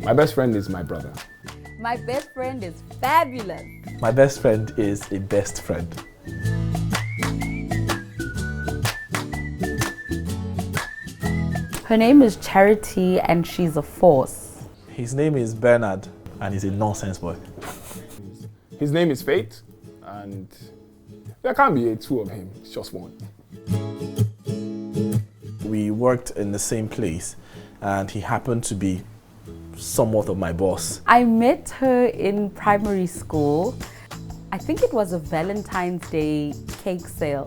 My best friend is my brother. My best friend is fabulous. My best friend is a best friend. Her name is Charity and she's a force. His name is Bernard and he's a nonsense boy. His name is Faith, and there can't be two of him, it's just one. We worked in the same place and he happened to be somewhat of my boss. I met her in primary school. I think it was a Valentine's Day cake sale.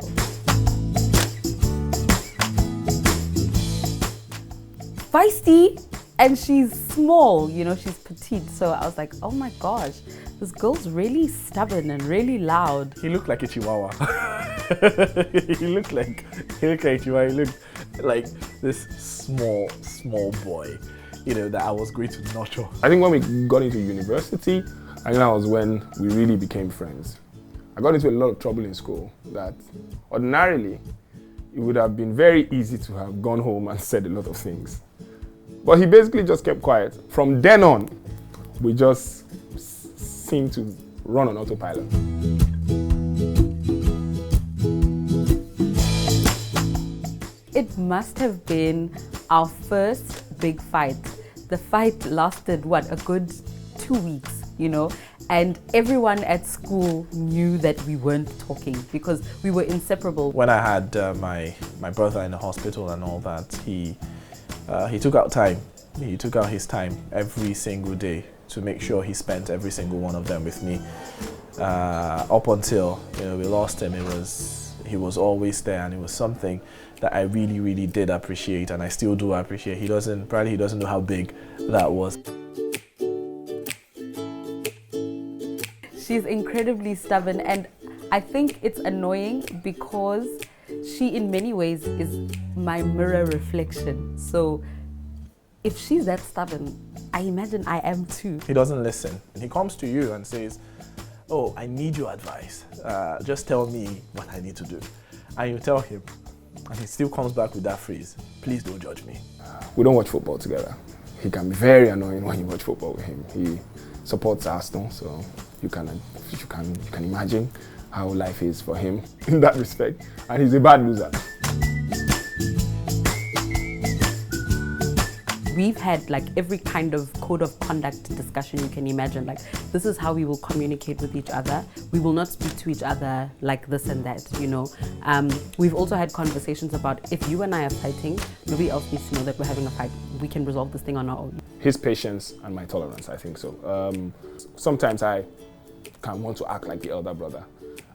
Feisty, and she's small, you know, she's petite. So I was like, oh my gosh, this girl's really stubborn and really loud. He looked like a chihuahua. he looked like a chihuahua. He looked like this small boy, you know, that I was going to nurture. I think when we got into university, I think that was when we really became friends. I got into a lot of trouble in school that ordinarily it would have been very easy to have gone home and said a lot of things. But he basically just kept quiet. From then on, we just seemed to run on autopilot. It must have been our first big fight. The fight lasted, a good 2 weeks, you know? And everyone at school knew that we weren't talking because we were inseparable. When I had my brother in the hospital and all that, he took out time. He took out his time every single day to make sure he spent every single one of them with me. Up until, you know, we lost him, he was always there, and it was something that I really, really did appreciate, and I still do appreciate. He doesn't know how big that was. She's incredibly stubborn, and I think it's annoying because she in many ways is my mirror reflection. So if she's that stubborn, I imagine I am too. He doesn't listen. He comes to you and says, oh, I need your advice. Just tell me what I need to do. And you tell him, and he still comes back with that phrase, please don't judge me. We don't watch football together. He can be very annoying when you watch football with him. He supports Arsenal, so you can imagine how life is for him in that respect. And he's a bad loser. We've had like every kind of code of conduct discussion you can imagine. Like, this is how we will communicate with each other. We will not speak to each other like this and that, you know. We've also had conversations about if you and I are fighting, nobody else needs to know that we're having a fight. We can resolve this thing on our own. His patience and my tolerance, I think so. Sometimes I can want to act like the elder brother,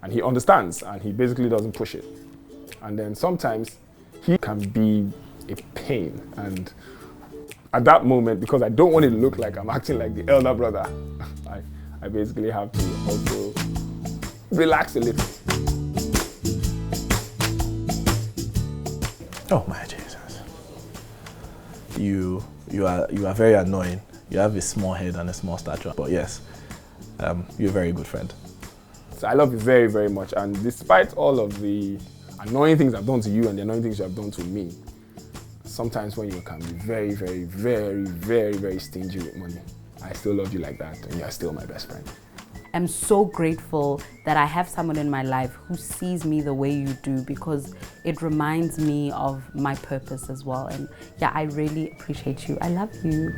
and he understands, and he basically doesn't push it. And then sometimes he can be a pain, and at that moment, because I don't want it to look like I'm acting like the elder brother, I basically have to also relax a little. Oh my Jesus. You are very annoying. You have a small head and a small stature. But yes, you're a very good friend. So I love you very, very much. And despite all of the annoying things I've done to you and the annoying things you have done to me, sometimes when you can be very, very, very, very, very stingy with money, I still love you like that, and you're still my best friend. I'm so grateful that I have someone in my life who sees me the way you do, because it reminds me of my purpose as well. And yeah, I really appreciate you. I love you.